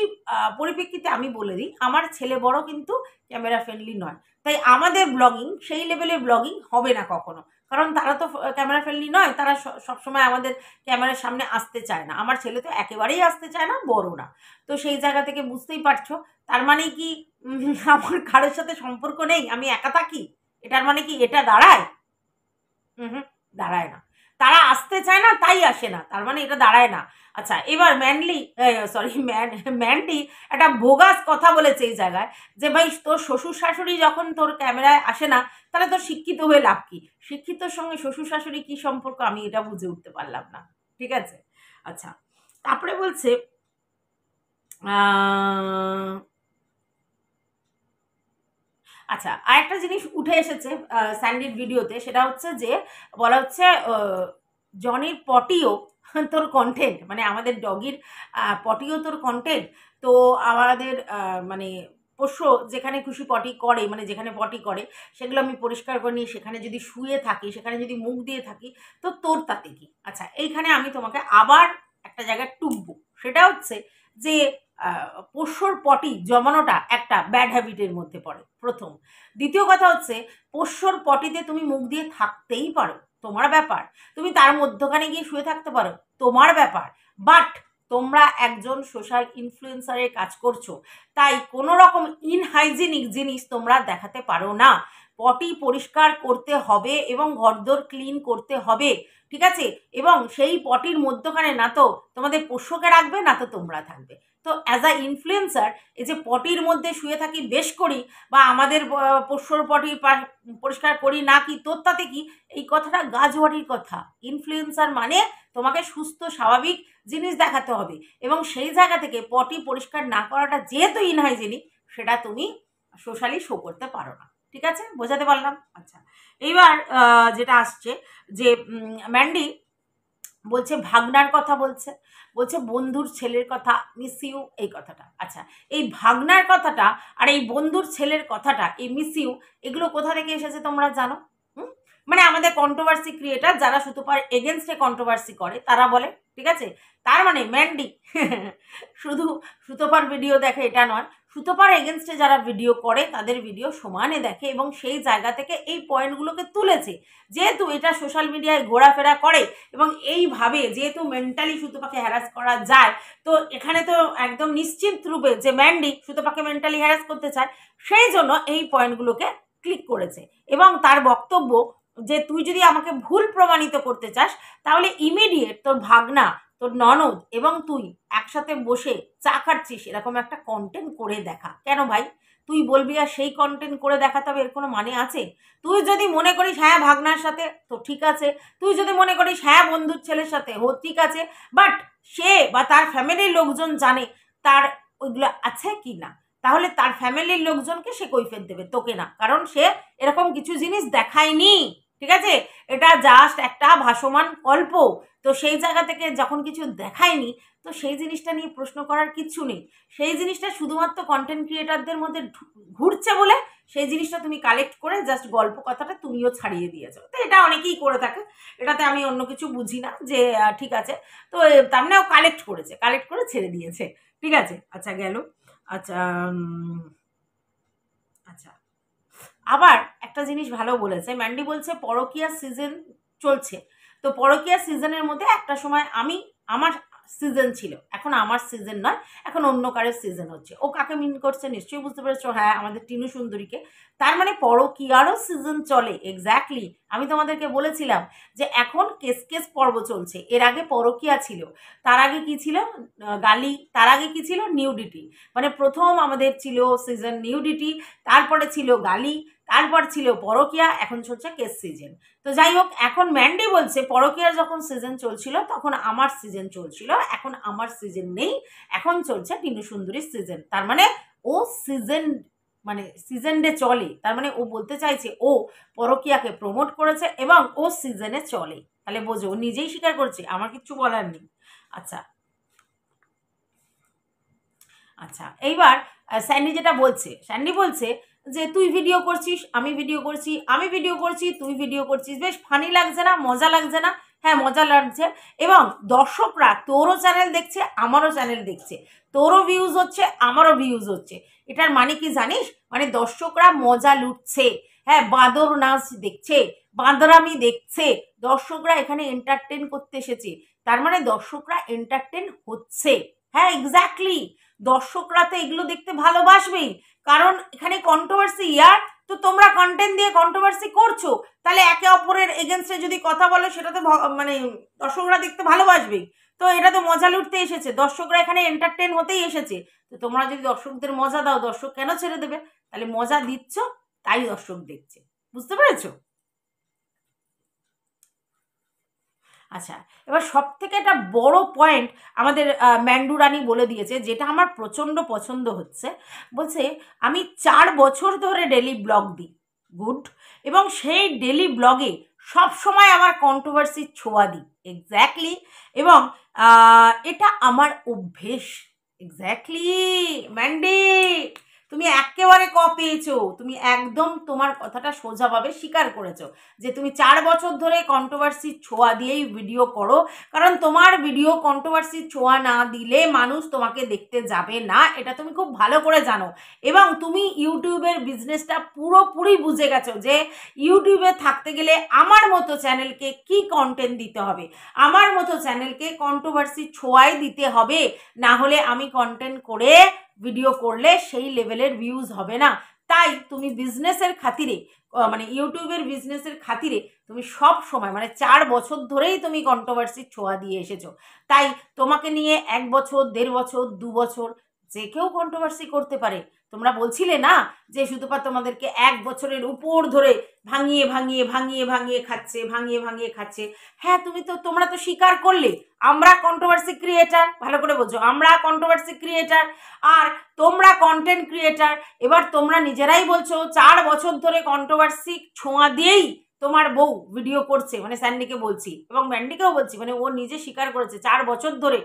পরিপ্রেক্ষিতে আমি বলে দিই, আমার ছেলে বড় কিন্তু ক্যামেরা ফ্রেন্ডলি নয়, তাই আমাদের ব্লগিং সেই লেভেলের ব্লগিং হবে না কখনো, কারণ তারা তো ক্যামেরা ফ্রেন্ডলি নয়, তারা সবসময় আমাদের ক্যামেরার সামনে আসতে চায় না। আমার ছেলে তো একেবারেই আসতে চায় না, বড় না। তো সেই জায়গা থেকে বুঝতেই পারছো, তার মানে কি আমার কারোর সাথে সম্পর্ক নেই, আমি একা থাকি, এটার মানে কি এটা দাঁড়ায়? দাঁড়ায় না। তারা আসতে চায় না তাই আসে না, তার মানে এটা দাঁড়ায় না। আচ্ছা, এবার ম্যান্ডি একটা বোগাস কথা বলেছে এই জায়গায়, যে ভাই তোর শ্বশুর শাশুড়ি যখন তোর ক্যামেরায় আসে না, তাহলে তোর শিক্ষিত হয়ে লাভ কি? শিক্ষিতর সঙ্গে শ্বশুর শাশুড়ি কি সম্পর্ক, আমি এটা বুঝে উঠতে পারলাম না, ঠিক আছে। আচ্ছা, তারপরে বলছে আচ্ছা, আরেকটা জিনিস উঠে এসেছে স্যান্ডির ভিডিওতে, সেটা হচ্ছে যে বলা হচ্ছে জনির পটিও তোর কন্টেন্ট, মানে আমাদের ডগির পটিও তোর কন্টেন্ট। তো আমাদের মানে পোষ্য যেখানে খুশি পটি করে, মানে যেখানে পটি করে সেগুলো আমি পরিষ্কার করে নিই, সেখানে যদি শুয়ে থাকি, সেখানে যদি মুখ দিয়ে থাকি, তো তোর তাতে কি? আচ্ছা, এইখানে আমি তোমাকে আবার একটা জায়গায় টুকবো, সেটা হচ্ছে যে পোষ্যর পটি জমানোটা একটা ব্যাড হ্যাবিটের মধ্যে পড়ে, প্রথম। দ্বিতীয় কথা হচ্ছে পোষ্যর পটিতে তুমি মুখ দিয়ে থাকতেই পারো, তোমার ব্যাপার। তুমি তার মধ্যখানে গিয়ে শুয়ে থাকতে পারো, তোমার ব্যাপার। বাট তোমরা একজন সোশ্যাল ইনফ্লুয়েন্সারের কাজ করছো, তাই কোনো রকম ইনহাইজিনিক জিনিস তোমরা দেখাতে পারো না। পটি পরিষ্কার করতে হবে এবং ঘরদোর ক্লিন করতে হবে, ঠিক আছে। এবং সেই পটির মধ্যখানে না তো তোমাদের পোষ্যকে রাখবে, না তো তোমরা থাকবে। তো অ্যাজ আ ইনফ্লুয়েন্সার, এই যে পটির মধ্যে শুয়ে থাকি বেশ করি, বা আমাদের পোষ্যর পটি পরিষ্কার করি না, কি তোর তাতে কি, এই কথাটা গাজওয়ারির কথা। ইনফ্লুয়েন্সার মানে তোমাকে সুস্থ স্বাভাবিক জিনিস দেখাতে হবে, এবং সেই জায়গা থেকে পটি পরিষ্কার না করাটা যেহেতু ইনহাইজেনিক, সেটা তুমি সোশ্যালি শো করতে পারো না, ঠিক আছে, বোঝাতে পারলাম। আচ্ছা, এইবার যেটা আসছে যে ম্যান্ডি বলছে ভাগনার কথা, বলছে বন্ধুর ছেলের কথা, মিস ইউ, এই কথাটা। আচ্ছা, এই ভাগনার কথাটা আর এই বন্ধুর ছেলের কথাটা, এই মিস ইউ, এগুলো কোথা থেকে এসেছে তোমরা জানো? মানে আমাদের কন্ট্রোভার্সি ক্রিয়েটার যারা সুতোপার এগেনস্টে কন্ট্রোভার্সি করে তারা বলে, ঠিক আছে। তার মানে ম্যান্ডি শুধু সুতোপার ভিডিও দেখে এটা নয়, সুতোপার এগেনস্টে যারা ভিডিও করে তাদের ভিডিও সমানে দেখে, এবং সেই জায়গা থেকে এই পয়েন্টগুলোকে তুলেছে। যেহেতু এটা সোশ্যাল মিডিয়ায় ঘোরাফেরা করে এবং এইভাবে যেহেতু মেন্টালি সুতোপাকে হ্যারাস করা যায়, তো এখানে তো একদম নিশ্চিত রূপে যে ম্যান্ডি সুতোপাকে মেন্টালি হ্যারাস করতে চায়, সেই জন্য এই পয়েন্টগুলোকে ক্লিক করেছে। এবং তার বক্তব্য যে তুই যদি আমাকে ভুল প্রমাণিত করতে চাস, তাহলে ইমিডিয়েট তোর ভাগনা, তোর ননদ এবং তুই একসাথে বসে চা খাচ্ছিস এরকম একটা কন্টেন্ট করে দেখা। কেন ভাই তুই বলবি আর সেই কন্টেন্ট করে দেখাতে হবে, এর কোনো মানে আছে? তুই যদি মনে করিস হ্যাঁ ভাগনার সাথে, তো ঠিক আছে। তুই যদি মনে করিস হ্যাঁ বন্ধুর ছেলের সাথে, ঠিক আছে। বাট সে বা তার ফ্যামিলির লোকজন জানে তার ওইগুলো আছে কি না, তাহলে তার ফ্যামিলির লোকজনকে সে কৈফিয়ত দেবে, তোকে না, কারণ সে এরকম কিছু জিনিস দেখায়নি, ঠিক আছে। এটা জাস্ট একটা ভাসমান গল্প। তো সেই জায়গা থেকে যখন কিছু দেখায়নি, তো সেই জিনিসটা নিয়ে প্রশ্ন করার কিচ্ছু নেই। সেই জিনিসটা শুধুমাত্র কন্টেন্ট ক্রিয়েটারদের মধ্যে ঘুরছে বলে সেই জিনিসটা তুমি কালেক্ট করে জাস্ট গল্প কথাটা তুমিও ছাড়িয়ে দিয়েছো। তো এটা অনেকেই করে থাকে, এটাতে আমি অন্য কিছু বুঝি না, যে ঠিক আছে। তো তার মানে ও কালেক্ট করে ছেড়ে দিয়েছে, ঠিক আছে। আচ্ছা গেল। আচ্ছা আচ্ছা, আবার একটা জিনিস ভালো বলেছে ম্যান্ডি, বলছে পরকীয়া সিজন চলছে। তো পরকীয়া সিজনের মধ্যে একটা সময় আমার সিজন ছিল, এখন আমার সিজন নয়, এখন অন্য কারের সিজন হচ্ছে। ও কাকে মিন করছে নিশ্চয়ই বুঝতে পেরেছো, হ্যাঁ আমাদের টিনু সুন্দরীকে। তার মানে পরকীয়ারও সিজন চলে, এক্স্যাক্টলি। আমি তোমাদেরকে বলেছিলাম যে এখন কেস কেস পর্ব চলছে, এর আগে পরকীয়া ছিল, তার আগে কি ছিল গালি, তার আগে কি ছিল নিউডিটি। মানে প্রথম আমাদের ছিল সিজন নিউডিটি, তারপরে ছিল গালি, তারপর ছিল পরকীয়া, এখন চলছে কেস সিজন। তো যাই হোক, এখন ম্যান্ডি বলছে পরকীয়ার যখন সিজন চলছিল তখন আমার সিজন চলছিল, এখন আমার সিজন নেই, এখন চলছে টিনু সুন্দরীর সিজন। তার মানে ও সিজন ডে চলে, তার মানে ও বলতে চাইছে ও পরকীয়াকে প্রমোট করেছে এবং ও সিজনে চলে। তাহলে বোঝো, ও নিজেই স্বীকার করছে, আমার কিচ্ছু বলার নেই। আচ্ছা আচ্ছা, এইবার স্যান্ডি যেটা বলছে, স্যান্ডি বলছে যে তুই ভিডিও করছিস, আমি ভিডিও করছি, আমি ভিডিও করছি, তুই ভিডিও করছিস, বেশ ফানি লাগছে না, মজা লাগছে না? হ্যাঁ মজা লাগছে, এবং দর্শকরা তোরও চ্যানেল দেখছে, আমারও চ্যানেল দেখছে, তোরও ভিউজ হচ্ছে, আমারও ভিউজ হচ্ছে। এটার মানে কি জানিস? মানে দর্শকরা মজা লুটছে, হ্যাঁ বাঁদর নাচ দেখছে, বাঁদরামি দেখছে, দর্শকরা এখানে এন্টারটেন করতে এসেছে, তার মানে দর্শকরা এন্টারটেন হচ্ছে। হ্যাঁ এক্স্যাক্টলি, দর্শকরা তো এগুলো দেখতে ভালোবাসবেই, কারণ এখানে কন্ট্রোভার্সি ইয়ার। তো তোমরা কন্টেন্ট দিয়ে কন্ট্রোভার্সি করছো, তাহলে একে অপরের এগেনস্টে যদি কথা বলো সেটা তো মানে দর্শকরা দেখতে ভালোবাসবেই। তো এটা তো মজা লুটতে এসেছে, দর্শকরা এখানে এন্টারটেন হতেই এসেছে। তো তোমরা যদি দর্শকদের মজা দাও, দর্শক কেন ছেড়ে দেবে? তাহলে মজা দিচ্ছ, তাই দর্শক দেখছে, বুঝতে পেরেছো? আচ্ছা, এবার সব থেকে একটা বড় পয়েন্ট আমাদের ম্যান্ডুরানি বলে দিয়েছে, যেটা আমার প্রচণ্ড পছন্দ হচ্ছে। বলছে আমি 4 বছর ধরে ডেলি ব্লগ দিই, গুড, এবং সেই ডেলি ব্লগে সব সময় আমার কন্ট্রোভার্সির ছোঁয়া দিই, এক্স্যাক্টলি, এবং এটা আমার অভ্যেস, এক্স্যাক্টলি। ম্যান্ডি, তুমি একেবারে পেয়েছো, তুমি একদম তোমার কথাটা সোজাভাবে স্বীকার করেছো যে তুমি 4 বছর ধরে কন্ট্রোভার্সির ছোঁয়া দিয়েই ভিডিও করো, কারণ তোমার ভিডিও কন্ট্রোভার্সির ছোঁয়া না দিলে মানুষ তোমাকে দেখতে যাবে না, এটা তুমি খুব ভালো করে জানো। এবং তুমি ইউটিউবের বিজনেসটা পুরোপুরি বুঝে গেছো যে ইউটিউবে থাকতে গেলে আমার মতো চ্যানেলকে কি কন্টেন্ট দিতে হবে, আমার মতো চ্যানেলকে কন্ট্রোভার্সির ছোঁয়াই দিতে হবে, না হলে আমি কন্টেন্ট করে ভিডিও করলে সেই লেভেলের ভিউজ হবে না। তাই তুমি বিজনেসের খাতিরে, মানে ইউটিউবের বিজনেসের খাতিরে তুমি সব সময়, মানে 4 বছর ধরেই তুমি কন্ট্রোভার্সির ছোঁয়া দিয়ে এসেছো। তাই তোমাকে নিয়ে 1 বছর, 1.5 বছর, 2 বছর যে কেউ কন্ট্রোভার্সি করতে পারে। তোমরা বলছিলে না যে সুতপা তোমাদেরকে 1 বছরের উপর ধরে ভাঙিয়ে ভাঙিয়ে ভাঙিয়ে ভাঙিয়ে খাচ্ছে, ভাঙিয়ে ভাঙিয়ে খাচ্ছে। হ্যাঁ তোমরা তো স্বীকার করলে আমরা কন্ট্রোভার্সি ক্রিয়েটার, ভালো করে বোঝো, আমরা কন্ট্রোভার্সি ক্রিয়েটার আর তোমরা কন্টেন্ট ক্রিয়েটার। এবার তোমরা নিজেরাই বলছো 4 বছর ধরে কন্ট্রোভার্সি ছোঁয়া দিয়েই তোমার বউ ভিডিও করছে, মানে স্যান্ডিকে বলছি এবং ম্যান্ডিকেও বলছি, মানে ও নিজে স্বীকার করেছে 4 বছর ধরে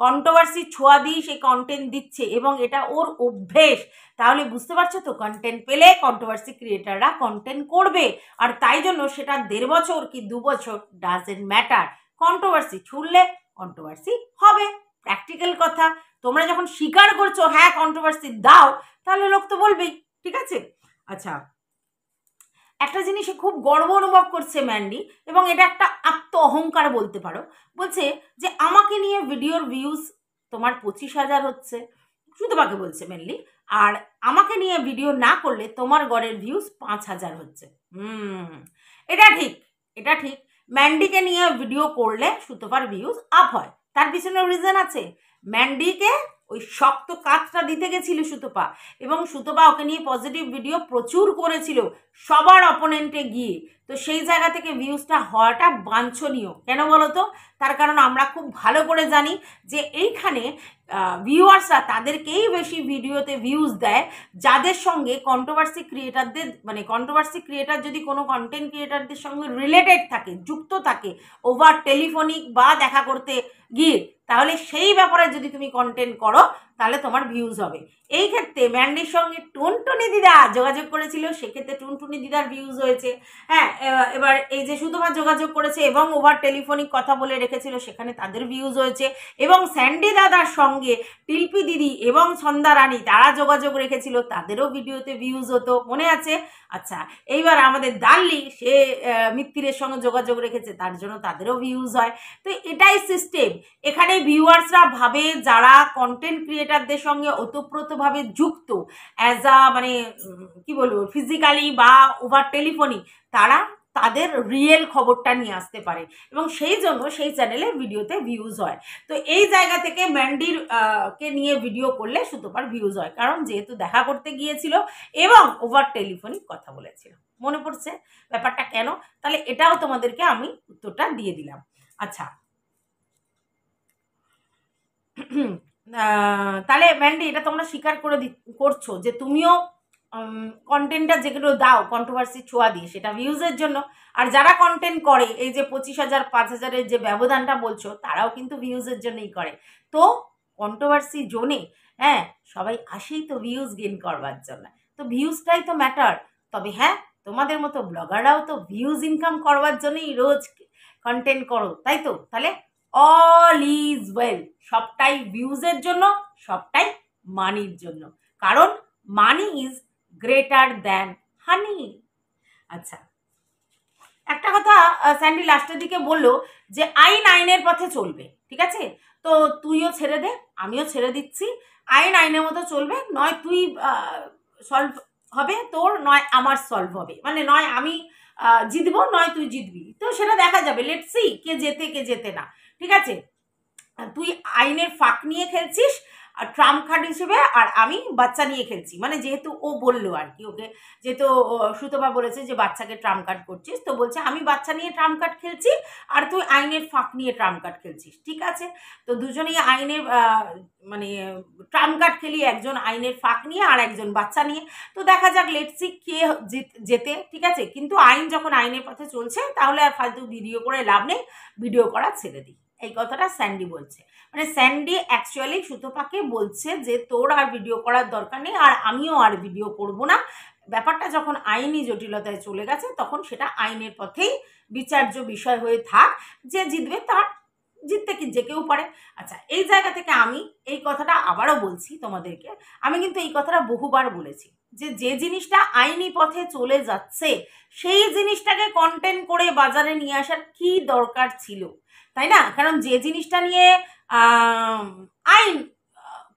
কন্ট্রোভার্সি ছোঁয়া দিয়ে সেই কন্টেন্ট দিচ্ছে এবং এটা ওর অভ্যেস। তাহলে বুঝতে পারছো তো, কন্টেন্ট পেলে কন্ট্রোভার্সি ক্রিয়েটাররা কন্টেন্ট করবে, আর তাই জন্য সেটা 1.5 বছর কি 2 বছর ডাজেন্ট ম্যাটার, কন্ট্রোভার্সি ছুড়লে কন্ট্রোভার্সি হবে, প্র্যাকটিক্যাল কথা। তোমরা যখন স্বীকার করছো হ্যাঁ কন্ট্রোভার্সি দাও, তাহলে লোক তো বলবেই, ঠিক আছে। আচ্ছা, একটা জিনিসে খুব গর্ব অনুভব করছে ম্যান্ডি, এবং এটা একটা আত্ম অহংকার বলতে পারো। বলছে যে আমাকে নিয়ে ভিডিওর ভিউজ তোমার 25,000 হচ্ছে, সুতপাকে বলছে মেনলি, আর আমাকে নিয়ে ভিডিও না করলে তোমার গড়ের ভিউজ 5,000 হচ্ছে। এটা ঠিক, এটা ঠিক। ম্যান্ডিকে নিয়ে ভিডিও করলে সুতপার ভিউজ আপ হয়, তার পিছনে রিজন আছে। ম্যান্ডিকে ওই শক্ত কাজটা দিতে গেছিল সুতপা, এবং সুতপা ওকে নিয়ে পজিটিভ ভিডিও প্রচুর করেছিল সবার অপোনেন্টে গিয়ে। তো সেই জায়গা থেকে ভিউজটা হওয়াটা বাঞ্ছনীয়। কেন বলো তো? তার কারণ আমরা খুব ভালো করে জানি যে এইখানে ভিউয়ার্সরা তাদেরকেই বেশি ভিডিওতে ভিউজ দেয় যাদের সঙ্গে কন্ট্রোভার্সি ক্রিয়েটারদের, মানে কন্ট্রোভার্সি ক্রিয়েটার যদি কোনো কন্টেন্ট ক্রিয়েটারদের সঙ্গে রিলেটেড থাকে, যুক্ত থাকে ওভার টেলিফোনিক বা দেখা করতে গিয়ে, তাহলে সেই ব্যাপারে যদি তুমি কন্টেন্ট করো তাহলে তোমার ভিউজ হবে। এই ক্ষেত্রে ম্যান্ডির সঙ্গে টুনটুনি দিদা যোগাযোগ করেছিল, সেক্ষেত্রে টুনটুনি দিদার ভিউজ হয়েছে। হ্যাঁ, এবার এই যে সুতপা যোগাযোগ করেছে এবং ওভার টেলিফোনিক কথা বলে রেখেছিল, সেখানে তাদের ভিউজ হয়েছে। এবং স্যান্ডি দাদার সঙ্গে টিলপি দিদি এবং ছন্দা রানী তারা যোগাযোগ রেখেছিল, তাদেরও ভিডিওতে ভিউজ হতো, মনে আছে? আচ্ছা, এইবার আমাদের দাল্লি সে মিত্তিরের সঙ্গে যোগাযোগ রেখেছে, তার জন্য তাদেরও ভিউজ হয়। তো এটাই সিস্টেম। এখানে ভিউয়ার্সরা ভাবে যারা কন্টেন্ট ক্রিয়েটারদের সঙ্গে ওতপ্রোতভাবে যুক্ত অ্যাজ আ মানে কি বলবো ফিজিক্যালি বা ওভার টেলিফোনি, তারা তাদের রিয়েল খবরটা নিয়ে আসতে পারে এবং সেই জন্য সেই চ্যানেলে ভিডিওতে ভিউজ হয়। তো এই জায়গা থেকে ম্যান্ডির কে নিয়ে ভিডিও করলে সুতপার ভিউজ হয়, কারণ যেহেতু দেখা করতে গিয়েছিল এবং ওভার টেলিফোনিক কথা বলেছিল। মনে পড়ছে ব্যাপারটা কেন? তাহলে এটাও তোমাদেরকে আমি উত্তরটা দিয়ে দিলাম। আচ্ছা, তাহলে ম্যান্ডি এটা তোমরা স্বীকার করছো যে তুমিও কন্টেন্টটা যেগুলো দাও কন্ট্রোভার্সি ছোঁয়া দিয়ে সেটা ভিউজের জন্য, আর যারা কন্টেন্ট করে এই যে 25,000 5,000-এর যে ব্যবধানটা বলছো তারাও কিন্তু ভিউজের জন্যই করে। তো কন্ট্রোভার্সি জোনে হ্যাঁ সবাই আসেই তো ভিউজ গেইন করবার জন্য, তো ভিউজটাই তো ম্যাটার। তবে হ্যাঁ, তোমাদের মতো ব্লগাররাও তো ভিউজ ইনকাম করবার জন্যই রোজ কন্টেন্ট করো, তাই তো? তাহলে অল ইজ ওয়েল, সবটাই ভিউজের জন্য, সবটাই মানির জন্য, কারণ মানি ইজ গ্রেটার দ্যান হানি। আচ্ছা, একটা কথা স্যান্ডি লাস্টের দিকে বললো যে আইন আইনের পথে চলবে, ঠিক আছে? তো তুইও ছেড়ে দে, আমিও ছেড়ে দিচ্ছি, আইন আইনের মতো চলবে, নয় তুই সলভ হবে তোর, নয় আমার সলভ হবে, মানে নয় আমি জিতবো নয় তুই জিতবি, তো সেটা দেখা যাবে, লেটস সি কে জেতে কে জেতে না, ঠিক আছে? তুই আইনের ফাঁক নিয়ে খেলছিস আর ট্রাম্প কার্ড হিসেবে, আর আমি বাচ্চা নিয়ে খেলছি, মানে যেহেতু ও বললো আর কি, ওকে যেহেতু সুতপা বলেছে যে বাচ্চাকে ট্রাম্প কার্ড করছিস, তো বলছে আমি বাচ্চা নিয়ে ট্রাম্প কার্ড খেলছি আর তুই আইনের ফাঁক নিয়ে ট্রাম্প কার্ড খেলছিস, ঠিক আছে? তো দুজনেই আইনের মানে ট্রাম্প কার্ড খেলি, একজন আইনের ফাঁক নিয়ে আর একজন বাচ্চা নিয়ে, তো দেখা যাক লেটসি কে জেতে, ঠিক আছে? কিন্তু আইন যখন আইনের পথে চলছে তাহলে আর ফালতু ভিডিও করে লাভ নেই, ভিডিও করা ছেড়ে দিই, এই কথাটা স্যান্ডি বলছে। মানে স্যান্ডি অ্যাকচুয়ালি সুতপাকে বলছে যে তোর আর ভিডিও করার দরকার নেই আর আমিও আর ভিডিও করব না, ব্যাপারটা যখন আইনি জটিলতায় চলে গেছে তখন সেটা আইনের পথেই বিচার্য বিষয় হয়ে থাক, যে জিতবে তার জিততে কি যে কেউ পারে। আচ্ছা, এই জায়গা থেকে আমি এই কথাটা আবারও বলছি তোমাদেরকে, আমি কিন্তু এই কথাটা বহুবার বলেছি যে যে জিনিসটা আইনি পথে চলে যাচ্ছে সেই জিনিসটাকে কন্টেন্ট করে বাজারে নিয়ে আসার কি দরকার ছিল, তাই না? কারণ যে জিনিসটা নিয়ে আইন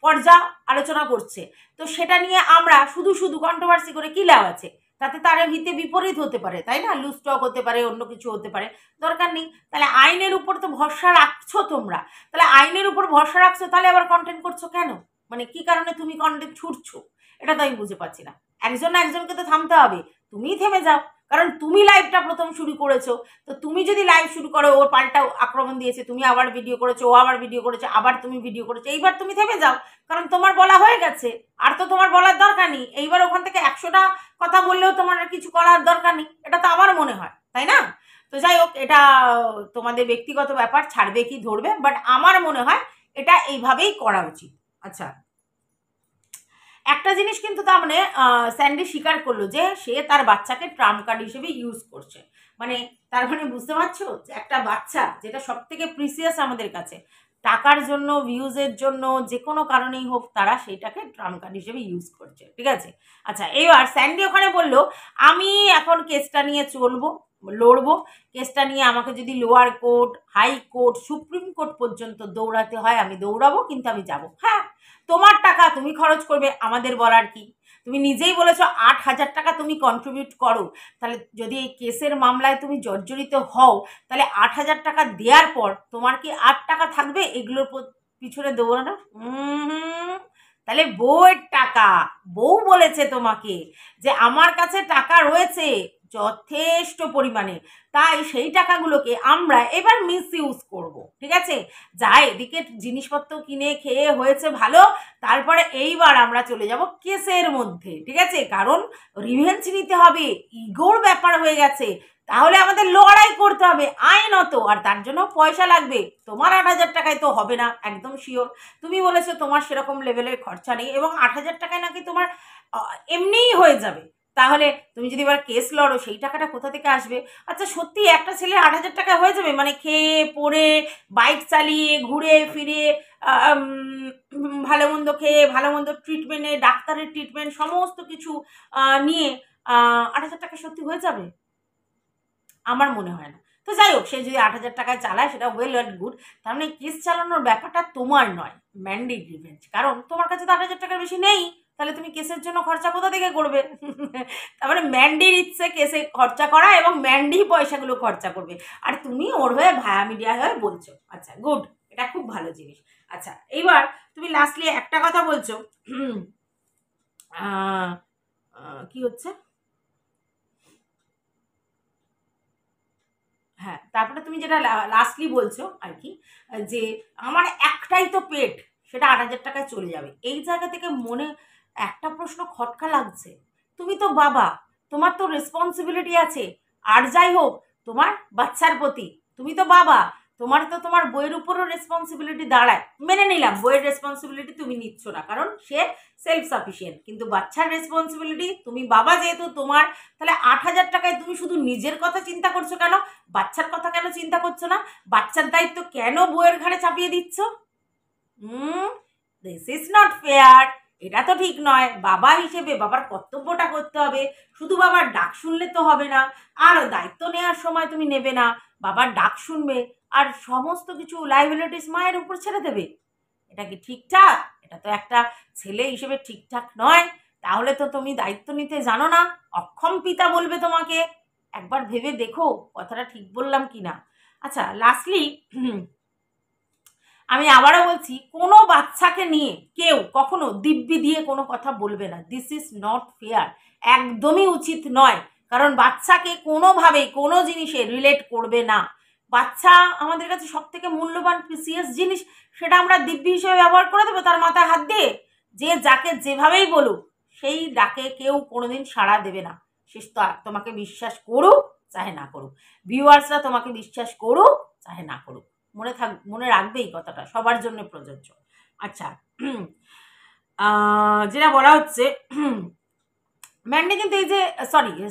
পর্যা আলোচনা করছে, তো সেটা নিয়ে আমরা শুধু শুধু কন্ট্রোভার্সি করে কি লাভ আছে? তাতে তার হিতে বিপরীত হতে পারে, তাই না? লুজ টক হতে পারে, অন্য কিছু হতে পারে, দরকার নেই। তাহলে আইনের উপর তো ভরসা রাখছো তোমরা, তাহলে আইনের উপর ভরসা রাখছো, তাহলে আবার কন্টেন্ট করছো কেন? মানে কি কারণে তুমি কন্টেন্ট ছুটছো, এটা তো আমি বুঝে পাচ্ছি না। একজন না একজনকে তো থামতে হবে, তুমিই থেমে যাও, কারণ তুমি লাইভটা প্রথম শুরু করেছো, তো তুমি যদি লাইভ শুরু করো, ওর পাল্টা আক্রমণ দিয়েছে, তুমি আবার ভিডিও করেছো, ও আবার ভিডিও করেছে, আবার তুমি ভিডিও করেছো, এইবার তুমি থেমে যাও, কারণ তোমার বলা হয়ে গেছে, আর তো তোমার বলার দরকার নেই। এইবার ওখান থেকে 100টা কথা বললেও তোমার আর কিছু করার দরকার নেই, এটা তো আমার মনে হয়, তাই না? তো যাই হোক, এটা তোমাদের ব্যক্তিগত ব্যাপার, ছাড়বে কি ধরবে, বাট আমার মনে হয় এটা এইভাবেই করা উচিত। আচ্ছা, একটা জিনিস কিন্তু তার মানে স্যান্ডি স্বীকার করলো যে সে তার বাচ্চাকে ট্রাম্প কার্ড হিসেবে ইউজ করছে, মানে তার মানে বুঝতে পারছো যে একটা বাচ্চা যেটা সব থেকে প্রিসিয়াস আমাদের কাছে, টাকার জন্য ভিউজের জন্য যে কোনো কারণেই হোক তারা সেইটাকে ট্রাম্প কার্ড হিসেবে ইউজ করছে, ঠিক আছে? আচ্ছা, এবার স্যান্ডি ওখানে বললো আমি এখন কেসটা নিয়ে চলবো, লড়বো, কেসটা নিয়ে আমাকে যদি lower court, high court, supreme court পর্যন্ত দৌড়াতে হয় আমি দৌড়াবো, কিন্তু আমি যাবো। হ্যাঁ, তোমার টাকা তুমি খরচ করবে, আমাদের বলার কি? তুমি নিজেই বলেছো 8,000 টাকা তুমি কন্ট্রিবিউট করো, তাহলে যদি এই কেসের মামলায় তুমি জর্জরিত হও, তাহলে 8,000 টাকা দেওয়ার পর তোমার কি 8 টাকা থাকবে এগুলোর পিছনে দৌড়ানো? তাহলে বউয়ের টাকা, বউ বলেছে তোমাকে যে আমার কাছে টাকা রয়েছে যথেষ্ট পরিমাণে, তাই সেই টাকাগুলোকে আমরা এবার মিস ইউজ করবো, ঠিক আছে? যা এদিকে জিনিসপত্র কিনে খেয়ে হয়েছে ভালো, তারপরে এইবার আমরা চলে যাব কেসের মধ্যে, ঠিক আছে? কারণ রিভেঞ্জ নিতে হবে, ইগোর ব্যাপার হয়ে গেছে, তাহলে আমাদের লড়াই করতে হবে আইনত, আর তার জন্য পয়সা লাগবে। তোমার 8,000 টাকায় তো হবে না, একদম শিওর। তুমি বলেছো তোমার সেরকম লেভেলের খরচা নেই, এবং 8,000 টাকায় নাকি তোমার এমনিই হয়ে যাবে। তাহলে তুমি যদি এবার কেস লড়ো, সেই টাকাটা কোথা থেকে আসবে? আচ্ছা সত্যি একটা ছেলে 8,000 টাকায় হয়ে যাবে? মানে খেয়ে পড়ে বাইক চালিয়ে ঘুরে ফিরে ভালো মন্দ খেয়ে ভালো মন্দ ট্রিটমেন্টে, ডাক্তারের ট্রিটমেন্ট সমস্ত কিছু নিয়ে 8,000 টাকা সত্যি হয়ে যাবে? আমার মনে হয় না। তো যাই হোক, সে যদি 8,000 টাকায় চালায় সেটা ওয়েল অ্যান্ড গুড। তার মানে কেস চালানোর ব্যাপারটা তোমার নয়, ম্যান্ডির রিভেঞ্জ। কারণ তোমার কাছে তো 8,000 টাকার বেশি নেই, তাহলে তুমি কেসের জন্য খরচা কোথা থেকে করবে? তার মানে ম্যান্ডির ইচ্ছে কেসে খরচা করা, এবং ম্যান্ডি পয়সাগুলো খরচা করবে, আর তুমি ওর হয়ে ভায়া মিডিয়া হয়ে বলছো। আচ্ছা গুড, এটা খুব ভালো জিনিস। আচ্ছা এইবার তুমি লাস্টলি একটা কথা বলছো, কি হচ্ছে, হ্যাঁ তারপরে তুমি যেটা লাস্টলি বলছো আর কি, যে আমার একটাই তো পেট, সেটা 8,000 টাকায় চলে যাবে। এই জায়গা থেকে মনে একটা প্রশ্ন খটকা লাগছে। তুমি তো বাবা, তোমার তো রেসপন্সিবিলিটি আছে। আর যাই হোক, তোমার বাচ্চার প্রতি, তুমি তো বাবা, তোমার তো তোমার বইয়ের উপরও রেসপন্সিবিলিটি দাঁড়ায়। মেনে নিলাম বইয়ের রেসপন্সিবিলিটি তুমি নিচ্ছ না, কারণ সে সেলফ সাফিসিয়েন্ট, কিন্তু বাচ্চার রেসপন্সিবিলিটি তুমি বাবা যেহেতু তোমার, তাহলে 8,000 টাকায় তুমি শুধু নিজের কথা চিন্তা করছো কেন? বাচ্চার কথা কেন চিন্তা করছো না? বাচ্চার দায়িত্ব কেন বইয়ের ঘাড়ে চাপিয়ে দিচ্ছ? This is not fair. এটা তো ঠিক নয়। বাবা হিসেবে বাবার কর্তব্যটা করতে হবে, শুধু বাবার ডাক শুনলে তো হবে না। আর দায়িত্ব নেওয়ার সময় তুমি নেবে না, বাবার ডাক শুনবে, আর সমস্ত কিছু লাইবিলিটিস মায়ের উপর ছেড়ে দেবে। এটা কি ঠিকঠাক? এটা তো একটা ছেলে হিসেবে ঠিকঠাক নয়। তাহলে তো তুমি দায়িত্ব নিতে জানো না, অক্ষম পিতা বলবে তোমাকে। একবার ভেবে দেখো কথাটা ঠিক বললাম কি না। আচ্ছা লাস্টলি আমি আবারও বলছি, কোনো বাচ্চাকে নিয়ে কেউ কখনো দিব্যি দিয়ে কোনো কথা বলবে না। দিস ইজ নট ফেয়ার, একদমই উচিত নয়। কারণ বাচ্চাকে কোনোভাবেই কোনো জিনিসে রিলেট করবে না। বাচ্চা আমাদের কাছে সব থেকে মূল্যবান প্রিসিয়াস জিনিস, সেটা আমরা দিব্যি হিসেবে ব্যবহার করে দেবো তার মাথায় হাত দিয়ে? যে যাকে যেভাবেই বলুক, সেই ডাকে কেউ কোনোদিন সাড়া দেবে না। সে তোমাকে বিশ্বাস করুক চাহে না করুক, ভিউয়ার্সরা তোমাকে বিশ্বাস করুক চাহে না করুক। মনে রাখবে এই কথাটা, সবার জন্য প্রযোজ্য। আচ্ছা যেটা বলা হচ্ছে, ম্যান্ডি কিন্তু এই যে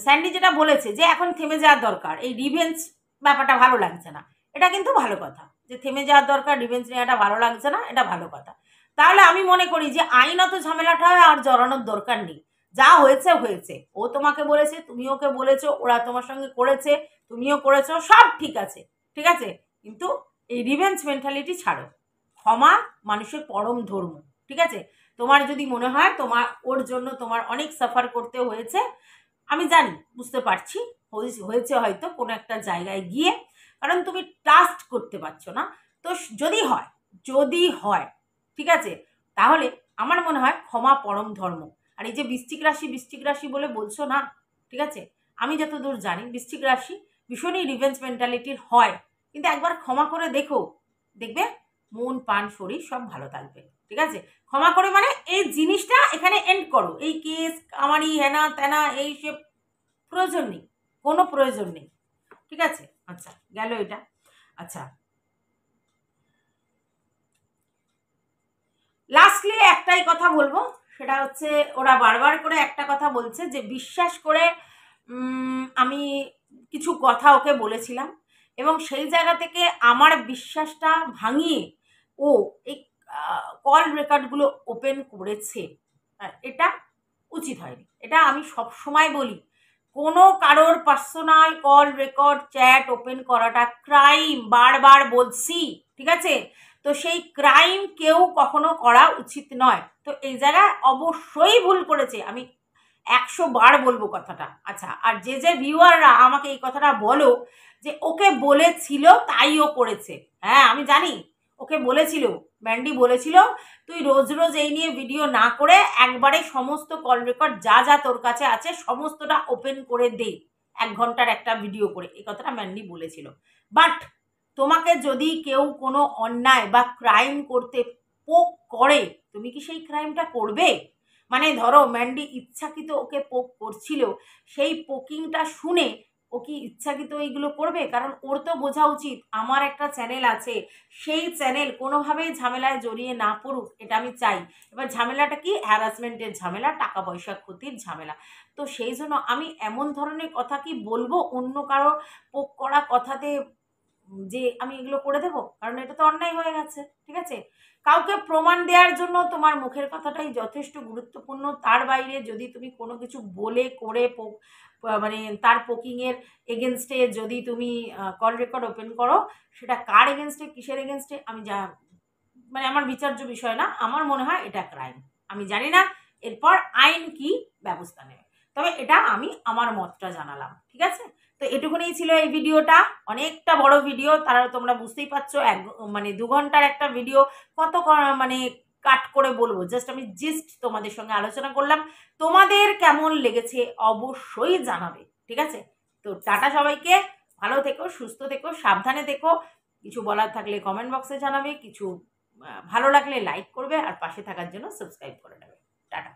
স্যান্ডি যেটা বলেছে যে এখন থেমে যাওয়ার দরকার, এই রিভেঞ্জ ব্যাপারটা ভালো লাগছে না, এটা কিন্তু ভালো কথা। যে থেমে যাওয়ার দরকার, রিভেঞ্জ নেওয়াটা ভালো লাগছে না, এটা ভালো কথা। তাহলে আমি মনে করি যে আইনত ঝামেলাটা আর জড়ানোর দরকার নেই। যা হয়েছে হয়েছে, ও তোমাকে বলেছে, তুমি ওকে বলেছো, ওরা তোমার সঙ্গে করেছে, তুমিও করেছো, সব ঠিক আছে, ঠিক আছে। কিন্তু এই রিভেঞ্জ মেন্টালিটি ছাড়ো। ক্ষমা মানুষের পরম ধর্ম, ঠিক আছে। তোমার যদি মনে হয় তোমার ওর জন্য তোমার অনেক সাফার করতে হয়েছে, আমি জানি, বুঝতে পারছি, হয়েছে হয়তো কোনো একটা জায়গায় গিয়ে, কারণ তুমি ট্রাস্ট করতে পারছো না। তো যদি হয় ঠিক আছে, তাহলে আমার মনে হয় ক্ষমা পরম ধর্ম। আর এই যে বৃশ্চিক রাশি বলে বলছো না, ঠিক আছে, আমি যতদূর জানি বৃশ্চিক রাশি ভীষণই রিভেঞ্জ মেন্টালিটির হয়। কিন্তু একবার ক্ষমা করে দেখো, দেখবে মন প্রাণ শরীর সব ভালো থাকবে, ঠিক আছে। ক্ষমা করে মানে এই জিনিসটা এখানে এন্ড করো, এই কেস আমারই হেনা তেনা এই সব প্রয়োজন নেই, কোনো প্রয়োজন নেই, ঠিক আছে। আচ্ছা গেল এটা। আচ্ছা লাস্টলি একটাই কথা বলবো, সেটা হচ্ছে ওরা বারবার করে একটা কথা বলছে যে বিশ্বাস করে আমি কিছু কথা ওকে বলেছিলাম, এবং সেই জায়গা থেকে আমার বিশ্বাসটা ভাঙিয়ে ও এই কল রেকর্ডগুলো ওপেন করেছে। এটা উচিত হয়নি। এটা আমি সব সময় বলি, কোনো কারোর personal call record chat open করাটা ক্রাইম, বারবার বলছি, ঠিক আছে। তো সেই ক্রাইম কেউ কখনো করা উচিত নয়। তো এই জায়গায় অবশ্যই ভুল করেছে, আমি 100 বার বলবো কথাটা। আচ্ছা আর যে ভিউয়াররা আমাকে এই কথাটা বলো যে ওকে বলেছিল তাই ও করেছে, হ্যাঁ আমি জানি ওকে বলেছিল, ম্যান্ডি বলেছিল তুই রোজ রোজ এই নিয়ে ভিডিও না করে একবারে সমস্ত কল রেকর্ড যা যা তোর কাছে আছে সমস্তটা ওপেন করে দে, 1 ঘন্টার একটা ভিডিও করে, এই কথাটা ম্যান্ডি বলেছিল। বাট তোমাকে যদি কেউ কোনো অন্যায় বা ক্রাইম করতে পোক করে, তুমি কি সেই ক্রাইমটা করবে? মানে ধরো ম্যান্ডি ইচ্ছাকৃত ওকে পোক করছিল, সেই পোকিংটা শুনে ও কি ইচ্ছাকৃত এইগুলো করবে? কারণ ওর তো বোঝা উচিত আমার একটা চ্যানেল আছে, সেই চ্যানেল কোনোভাবেই ঝামেলায় জড়িয়ে না পড়ুক, এটা আমি চাই। এবার ঝামেলাটা কি? হ্যারাসমেন্টের ঝামেলা, টাকা পয়সা ক্ষতির ঝামেলা। তো সেই জন্য আমি এমন ধরনের কথা কি বলবো অন্য কারো পোক করা কথাতে, যে আমি এগুলো করে দেবো? কারণ এটা তো অন্যায় হয়ে গেছে। ঠিক আছে, কাউকে প্রমাণ দেওয়ার জন্য তোমার মুখের কথাটাই যথেষ্ট গুরুত্বপূর্ণ। তার বাইরে যদি তুমি কোনো কিছু বলে করে মানে তার পোকিংয়ের এগেনস্টে যদি তুমি কল রেকর্ড ওপেন করো, সেটা কার এগেনস্টে, কিসের এগেনস্টে, আমি যা মানে আমার বিচার্য বিষয় না। আমার মনে হয় এটা ক্রাইম। আমি জানি না এরপর আইন কি ব্যবস্থা নেবে, তবে এটা আমি আমার মতটা জানালাম। ঠিক আছে, তো এটুকুনি ছিল এই ভিডিওটা। অনেকটা বড় ভিডিও, তারা তোমরা বুঝতেই পারছো, মানে 2 ঘন্টার একটা ভিডিও কত মানে কাট করে বলবো? জাস্ট আমি জিস্ট তোমাদের সঙ্গে আলোচনা করলাম। তোমাদের কেমন লেগেছে অবশ্যই জানাবে। ঠিক আছে, তো টাটা সবাইকে, ভালো থেকো, সুস্থ থেকো, সাবধানে থেকো। কিছু বলার থাকলে কমেন্ট বক্সে জানাবে, কিছু ভালো লাগলে লাইক করবে, আর পাশে থাকার জন্য সাবস্ক্রাইব করে নেবে। টাটা।